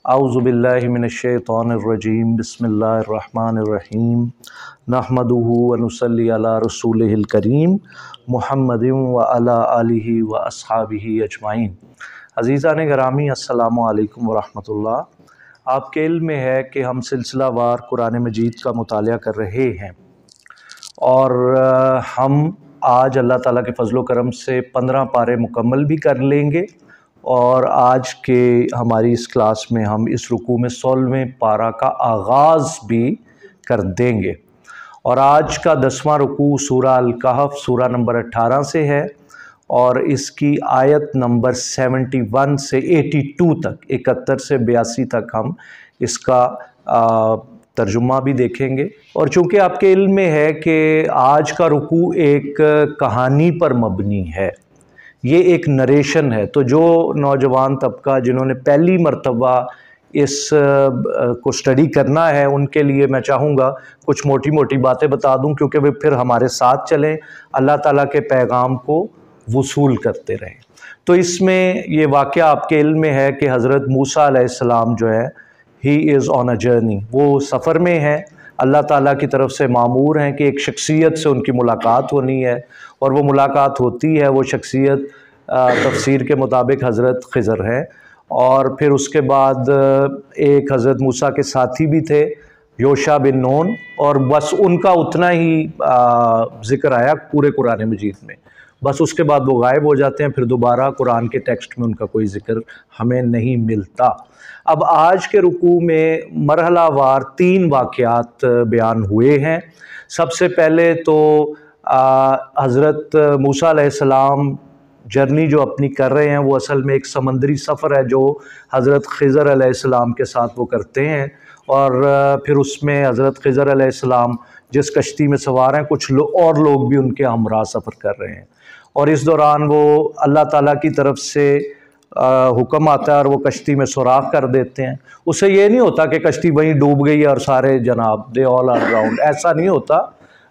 औज़ुबिल्लाहि मिनश्शैतानिर्रजीम बिस्मिल्लाहिर्रहमानिर्रहीम नहमदुहु व नुसल्ली अला रसूलिहिल करीम मुहम्मदिन व अला आलिहि व अस्हाबिहि अजमाइन। अज़ीज़ान गिरामी अस्सलामु अलैकुम व रहमतुल्लाह। आपके इल्म में है कि हम सिलसिलावार कुरान मजीद का मुतालिया कर रहे हैं और हम आज अल्लाह ताला के फ़ज़ल व करम से 15 पारे मुकम्मल भी कर लेंगे और आज के हमारी इस क्लास में हम इस रुकू में 16वें पारा का आगाज़ भी कर देंगे। और आज का 10वां रुकू सूरा अल कहफ सूरा नंबर 18 से है और इसकी आयत नंबर 71 से 82 तक 71 से 82 तक हम इसका तर्जुमा भी देखेंगे। और चूँकि आपके इल्म में है कि आज का रुकू एक कहानी पर मबनी है, ये एक नरेशन है, तो जो नौजवान तबका जिन्होंने पहली मर्तबा इस को स्टडी करना है उनके लिए मैं चाहूँगा कुछ मोटी मोटी बातें बता दूं, क्योंकि वे फिर हमारे साथ चलें, अल्लाह ताला के पैगाम को वसूल करते रहें। तो इसमें ये वाक़या आपके इल्म में है कि हज़रत मूसा अलैहिस्सलाम जो है he is on a journey, वो सफ़र में है, अल्लाह ताला की तरफ से मामूर हैं कि एक शख्सियत से उनकी मुलाकात होनी है और वो मुलाकात होती है। वो शख्सियत तफसीर के मुताबिक हज़रत ख़िज़र है और फिर उसके बाद एक हज़रत मूसा के साथी भी थे योशा बिन नून, और बस उनका उतना ही ज़िक्र आया पूरे कुरान मजीद में, बस उसके बाद वो गायब हो जाते हैं, फिर दोबारा कुरान के टेक्स्ट में उनका कोई ज़िक्र हमें नहीं मिलता। अब आज के रुकू में मरहलावार 3 वाक़यात बयान हुए हैं। सबसे पहले तो हज़रत मूसा अलैहिस्सलाम जर्नी जो अपनी कर रहे हैं वो असल में एक समंदरी सफ़र है जो हज़रत ख़िज़र अलैहिस्सलाम के साथ वो करते हैं, और फिर उसमें हज़रत ख़िज़र अलैहिस्सलाम जिस कश्ती में सवार हैं कुछ और लोग भी उनके हमरा सफ़र कर रहे हैं, और इस दौरान वो अल्लाह ताला की तरफ से हुक्म आता है और वो कश्ती में सुराख कर देते हैं। उससे ये नहीं होता कि कश्ती वहीं डूब गई और सारे जनाब दे ऑल आर ड्राउंड, ऐसा नहीं होता,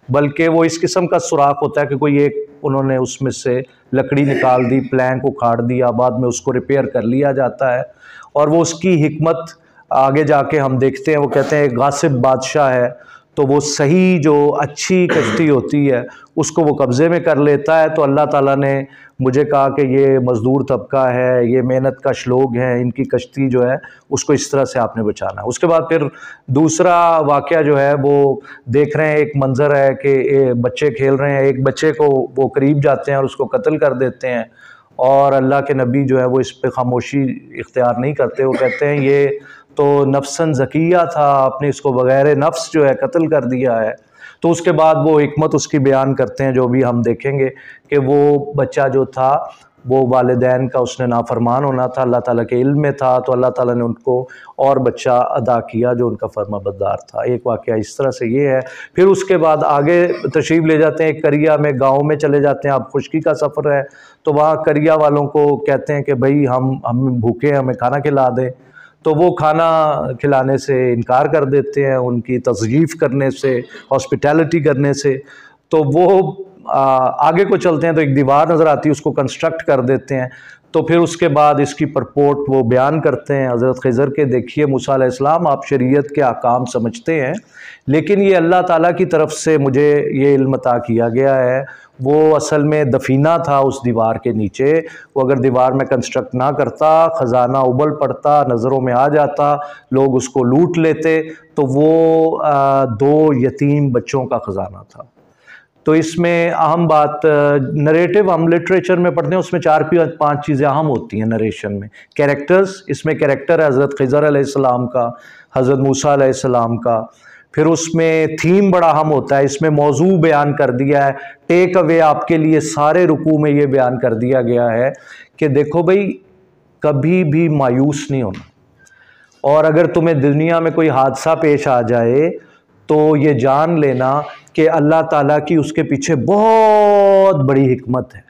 बल्कि वो इस किस्म का सुराख होता है कि कोई एक उन्होंने उसमें से लकड़ी निकाल दी, प्लैंक उखाड़ दिया, बाद में उसको रिपेयर कर लिया जाता है, और वो उसकी हिकमत आगे जाके हम देखते हैं। वो कहते हैं गासिब बादशाह है तो वो सही जो अच्छी कश्ती होती है उसको वो कब्ज़े में कर लेता है। तो अल्लाह ताला ने मुझे कहा कि ये मज़दूर तबका है, ये मेहनत कश लोग हैं, इनकी कश्ती जो है उसको इस तरह से आपने बचाना है। उसके बाद फिर दूसरा वाक़या जो है वो देख रहे हैं, एक मंज़र है कि बच्चे खेल रहे हैं, एक बच्चे को वो करीब जाते हैं और उसको कत्ल कर देते हैं, और अल्लाह के नबी जो है वो इस पर खामोशी इख्तियार नहीं करते। वो कहते हैं ये तो नफ्सन ज़किया था, आपने इसको बग़ैर नफ्स जो है कत्ल कर दिया है। तो उसके बाद वो हिकमत उसकी बयान करते हैं जो भी हम देखेंगे कि वो बच्चा जो था वो वालिदैन का उसने नाफरमान होना था, अल्लाह ताला के इल्म में था, तो अल्लाह ताला ने उनको और बच्चा अदा किया जो उनका फरमाबरदार था। एक वाक़या इस तरह से ये है। फिर उसके बाद आगे तशरीफ़ ले जाते हैं, एक करिया में गाँव में चले जाते हैं। अब खुशकी का सफ़र है तो वहाँ करिया वालों को कहते हैं कि भाई हम भूखे हैं, हमें खाना खिला दें, तो वो खाना खिलाने से इनकार कर देते हैं, उनकी तज़यीफ़ करने से, हॉस्पिटैलिटी करने से। तो वो आगे को चलते हैं तो एक दीवार नज़र आती है, उसको कंस्ट्रक्ट कर देते हैं। तो फिर उसके बाद इसकी परपोर्ट वो बयान करते हैं हज़रत ख़िज़र के, देखिए मूसा अलैहिस्सलाम आप शरीयत के अहकाम समझते हैं, लेकिन ये अल्लाह ताला की तरफ से मुझे ये इल्म अता किया गया है, वो असल में दफीना था उस दीवार के नीचे, वो अगर दीवार में कंस्ट्रक्ट ना करता ख़जाना उबल पड़ता, नज़रों में आ जाता, लोग उसको लूट लेते। तो वो 2 यतीम बच्चों का ख़जाना था। तो इसमें अहम बात, नरेटिव हम लिटरेचर में पढ़ते हैं, उसमें 4-5 चीज़ें अहम होती हैं नरेशन में। कैरेक्टर्स, इसमें कैरेक्टर है हज़रत ख़िज़र अलैहिस्सलाम का, हज़रत मूसा अलैहिस्सलाम का। फिर उसमें थीम बड़ा अहम होता है, इसमें मौजू बयान कर दिया है, टेक अवे आपके लिए सारे रुकू में ये बयान कर दिया गया है कि देखो भाई कभी भी मायूस नहीं होना, और अगर तुम्हें दुनिया में कोई हादसा पेश आ जाए तो ये जान लेना कि अल्लाह ताला की उसके पीछे बहुत बड़ी हिकमत है।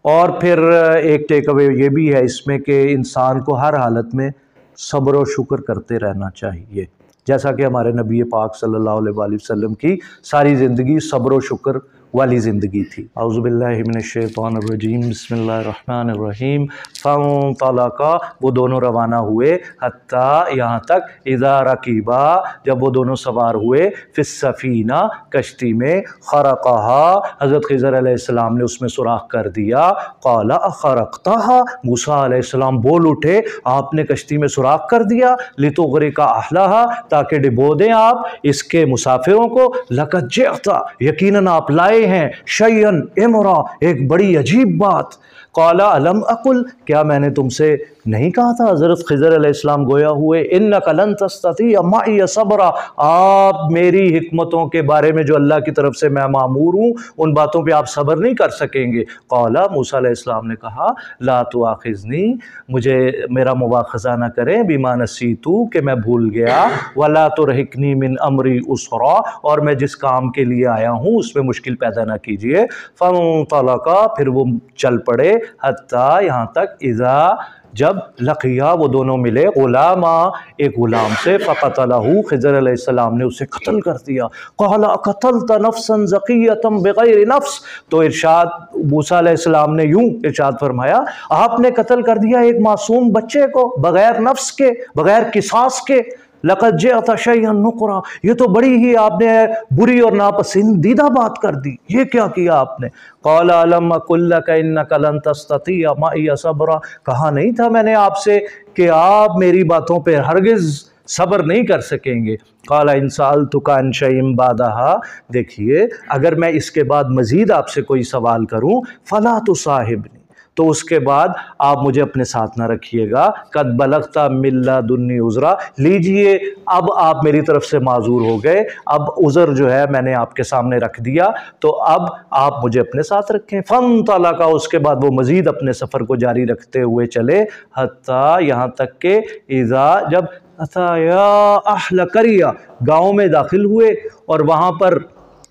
और फिर एक टेक अवे ये भी है इसमें कि इंसान को हर हालत में सब्र और शुक्र करते रहना चाहिए, जैसा कि हमारे नबी पाक सल्लल्लाहु अलैहि वसल्लम की सारी ज़िंदगी सब्र और शुक्र वाली ज़िंदगी थी। औज़ुबिल्लाहि मिनश्शैतानिर्रजीम बिस्मिल्लाहिर्रहमानिर्रहीम। फ़ंतलका, वो दोनों रवाना हुए, हत्ता, यहाँ तक, इज़ा रकीबा, जब वो दोनों सवार हुए, फिस्सफ़ीना, कश्ती में, खरक़हा, हज़रत ख़िज़र अलैहिस्सलाम ने उसमें सुराख कर दिया। क़ाला अख़रक़तहा, मूसा अलैहिस्सलाम बोल उठे, आपने कश्ती में सुराख कर दिया, लितुग़रिक़ा अहलहा, ताकि डिबो दें आप इसके मुसाफिरों को, लक़द जिअता, यकीनन आप लाए हैं, शयअन इमरा, एक बड़ी अजीब बात। क़ाला अलम अकुल, क्या मैंने तुमसे नहीं कहा था? हज़रत ख़िज़र अलैहिस्सलाम गोया हुए, इन्नका लन तस्ततिअ मइय सबरा, आप मेरी हिकमतों के बारे में जो अल्लाह की तरफ से मैं मामूर हूँ, उन बातों पे आप सब्र नहीं कर सकेंगे। क़ाला, मूसा अलैहिस्सलाम ने कहा, ला तुआख़िज़नी, मुझे मेरा मुआख़ज़ा न करें, बिमा नसीतु, कि मैं भूल गया, वला तुरहिक़नी मिन अमरी उसरा, और मैं जिस काम के लिए आया हूँ उसमें मुश्किल पैदा न कीजिए। फ़ंतलका, फिर वो चल पड़े, हत्ता, यहाँ तक, इज़ा, जब, लक़िया, वो दोनों मिले, ग़ुलामा, एक ग़ुलाम से, फ़क़तलहू, ख़िज़र अलैहिस्सलाम ने उसे कत्ल कर दिया। क़ाला अक़तलत नफ़्सन ज़किय्यतन बिग़ैरि नफ़्स, तो इरशाद, मूसा अलैहिस्सलाम ने यूँ इरशाद फरमाया, आपने कत्ल कर दिया एक मासूम बच्चे को बग़ैर नफ्स के, बग़ैर किसास के। लक़द जिअता शयअन नुक़रा, ये तो बड़ी ही आपने बुरी और नापसंदीदा बात कर दी, ये क्या किया आपने? क़ाला अलम अक़ुल लका इन्नका लन तस्ततिअ मइय सबरा, कहा नहीं था मैंने आपसे कि आप मेरी बातों पर हरगिज़ सब्र नहीं कर सकेंगे। क़ाला इन सअलतुका अन शैइन बादहा, देखिए अगर मैं इसके बाद मज़ीद आपसे कोई सवाल करूँ, फ़ला तुसाहिबनी, तो उसके बाद आप मुझे अपने साथ ना रखिएगा। कद बलगता मिल्ला दुन्नी उज़रा, लीजिए अब आप मेरी तरफ से माजूर हो गए, अब उज़र जो है मैंने आपके सामने रख दिया, तो अब आप मुझे अपने साथ रखें। फ़ंतलका, उसके बाद वो मज़ीद अपने सफ़र को जारी रखते हुए चले, हत्ता, यहाँ तक के, इज़ा, जब, अताया अहल करिया, गाँव में दाखिल हुए, और वहाँ पर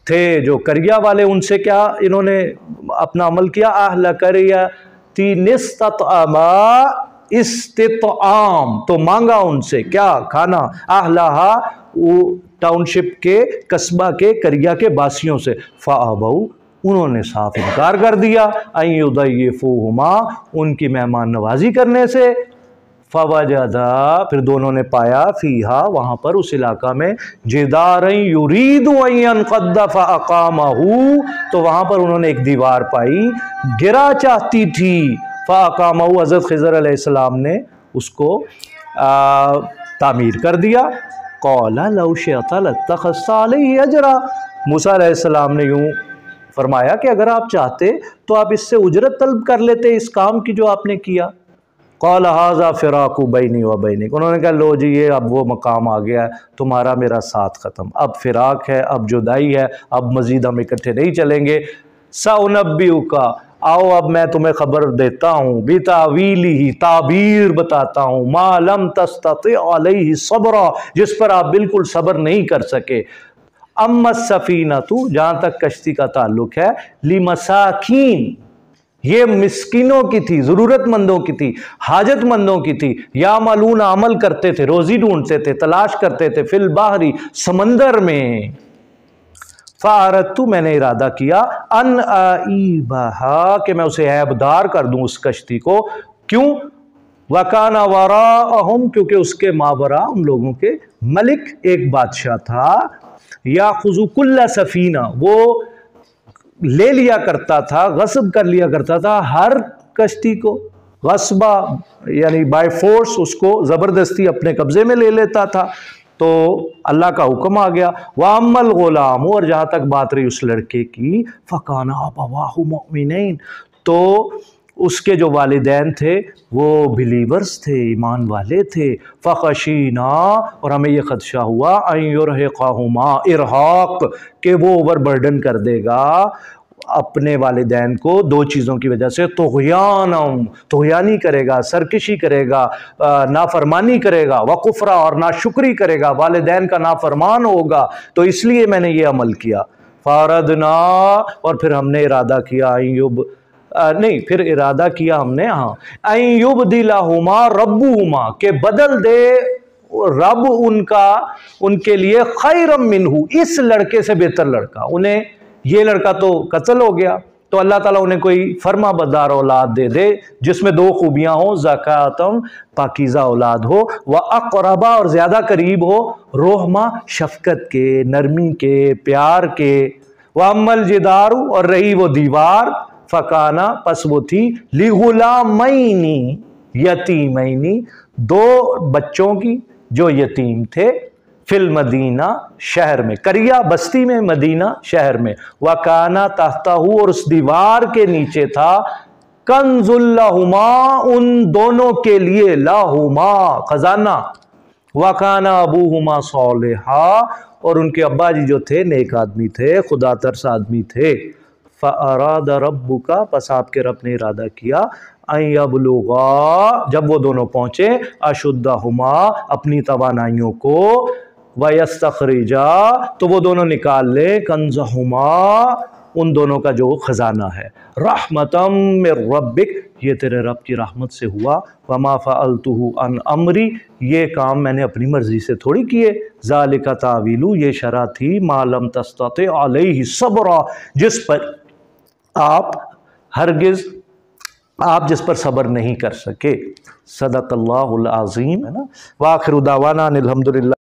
थे जो करिया वाले, उनसे क्या इन्होंने अपना अमल किया, अहल करिया निस्ततअमा इस्तितआम, तो मांगा उनसे क्या, खाना, अहलहा, वो टाउनशिप के, कस्बा के, करिया के बासियों से, फ़अबऊ, उन्होंने साफ इनकार कर दिया, अन युदय्यिफ़ूहुमा, उनकी मेहमान नवाजी करने से। फ़वजदा, फिर दोनों ने पाया, फ़ीहा, वहाँ पर उस इलाका में, जिदारन युरीदु अन यनक़द्द फ़अक़ामहू, तो वहाँ पर उन्होंने एक दीवार पाई, गिरा चाहती थी, फ़अक़ामहू, हज़रत ख़िज़र अलैहिस्सलाम ने उसको तामीर कर दिया। क़ाला लौ शिअता लत्तख़ज़्ता अलैहि अजरा, मूसा अलैहिस्सलाम ने यूँ फरमाया कि अगर आप चाहते तो आप इससे उजरत तलब कर लेते इस काम की जो आपने किया। क़ाल हाज़ा फ़िराक़ु बैनी व बैनिक, उन्होंने कहा लो जी ये अब वो मकाम आ गया है, तुम्हारा मेरा साथ ख़त्म, अब फ़िराक़ है, अब जुदाई है, अब मज़ीद हम इकट्ठे नहीं चलेंगे। सउनब्बिउका, आओ अब मैं तुम्हें खबर देता हूँ, बितावीलिही, ताबीर बताता हूँ, मा लम तस्तति अलैहि सब्रा, जिस पर आप बिल्कुल सब्र नहीं कर सके। अम्मा सफ़ीनतु, जहाँ तक कश्ती का ताल्लुक़ है, लिमसाकीन, ये मिस्किनों की थी, ज़रूरतमंदों की थी, हाजतमंदों की थी, या मालून, अमल करते थे, रोज़ी ढूंढते थे, तलाश करते थे, फिल बाहरी, समंदर में। फ़अरदतु, मैंने इरादा किया, अन आईबहा, कि मैं उसे ऐबदार कर दूं उस कश्ती को। क्यों? वकाना वराअहुम, क्योंकि उसके मावरा उन लोगों के मलिक, एक बादशाह था, याख़ुज़ु कुल्ला सफ़ीना, वो ले लिया करता था, गस्ब कर लिया करता था हर कश्ती को, गस्बा यानी बाय फोर्स उसको ज़बरदस्ती अपने कब्ज़े में ले लेता था। तो अल्लाह का हुक्म आ गया, वाम्मल ग़ुलाम, और जहाँ तक बात रही उस लड़के की, फ़काना अबवाहु मुमिनैन, तो उसके जो वालिदैन थे वो बिलीवर्स थे, ईमान वाले थे। फ़ख़शीना, और हमें ये ख़दशा हुआ, अन युरहिक़हुमा इरहाक़, के वो ओवरबर्डन कर देगा अपने वालिदैन को दो चीज़ों की वजह से, तुग़यानी करेगा, सरकशी करेगा, नाफरमानी करेगा, वकुफ़रा, और नाशुक्री करेगा, वालिदैन का नाफरमान होगा, तो इसलिए मैंने ये अमल किया। फ़ारदना, और फिर हमने इरादा किया, फिर इरादा किया हमने, हाँ, अन युबदिलहुमा रब्बुहुमा, के बदल दे रब उनका उनके लिए खैरम मिन्हु, इस लड़के से बेहतर लड़का, उन्हें ये लड़का तो कत्ल हो गया, तो अल्लाह ताला उन्हें कोई फर्मा बरदार औलाद दे दे जिसमें दो खूबियां हो, ज़कातम पाकीज़ा औलाद हो, व अक़रबा और ज़्यादा करीब हो, रोहमा शफ़क़त के, नरमी के, प्यार के, व अम्मल जिदारू और रही वो दीवार, फ़काना पस वो थी, लिगुलामैनी यतीमैनी दो बच्चों की जो यतीम थे, फिल मदीना शहर में, करिया बस्ती में, मदीना शहर में, वकाना तहताहू और उस दीवार के नीचे था, कंजुल्लाहुमा उन दोनों के लिए, लाहुमा खजाना, वकाना अबूहुमा सालिहा और उनके अब्बा जी जो थे नेक आदमी थे, खुदा तरस आदमी थे। फ़अराद रब्बुका पस आपके रब ने इरादा किया, अयबलुगा जब वो दोनों पहुंचे, अशुद्धहुमा अपनी तवानाइयों को, वयस्तखरिजा तो वो दोनों निकाल ले, कंज़हुमा उन दोनों का जो खजाना है, रहमतम मिर रब्बिक ये तेरे रब की रहमत से हुआ, वमा फ़अलतुहु अन अमरी ये काम मैंने अपनी मर्जी से थोड़ी किए, ज़ालिका तावीलु ये शरा थी, मालम तस्तते अलैहि सब्रा जिस पर आप हरगिज़ आप जिस पर सब्र नहीं कर सके। सदक़ल्लाहुल अज़ीम, है ना। व आखिरु दावाना अनिल हम्दुलिल्लाह।